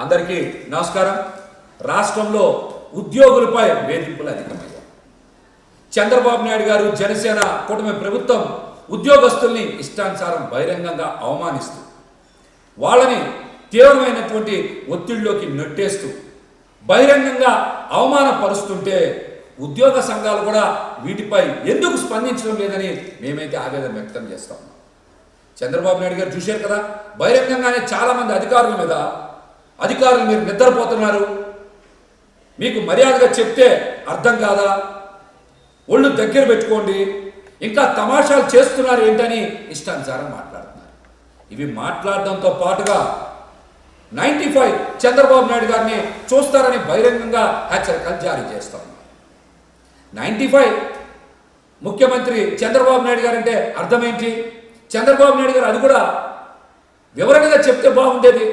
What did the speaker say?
అందరికీ నమస్కారం. రాష్ట్రంలో ఉద్యోగులపై వేధింపులు అధికమయ్యాయి. చంద్రబాబు నాయుడు గారు జనసేన కూటమి ప్రభుత్వం ఉద్యోగస్తుల్ని ఇష్టానుసారం బహిరంగంగా అవమానిస్తూ వాళ్ళని తీవ్రమైనటువంటి ఒత్తిడిలోకి నెట్టేస్తూ బహిరంగంగా అవమానపరుస్తుంటే ఉద్యోగ సంఘాలు కూడా వీటిపై ఎందుకు స్పందించడం లేదని మేమైతే ఆవేదన వ్యక్తం చేస్తాం. చంద్రబాబు నాయుడు గారు చూశారు కదా, బహిరంగంగానే చాలామంది అధికారులు మీరు నిద్రపోతున్నారు, మీకు మర్యాదగా చెప్తే అర్థం కాదా, ఒళ్ళు దగ్గర పెట్టుకోండి, ఇంకా తమాషాలు చేస్తున్నారు ఏంటని ఇష్టానుసారం మాట్లాడుతున్నారు. ఇవి మాట్లాడడంతో పాటుగా 95 చంద్రబాబు నాయుడు గారిని చూస్తారని బహిరంగంగా హెచ్చరికలు జారీ చేస్తాం. 95 ముఖ్యమంత్రి చంద్రబాబు నాయుడు గారు అంటే అర్థం ఏంటి? చంద్రబాబు నాయుడు గారు అది కూడా వివరణగా చెప్తే బాగుండేది.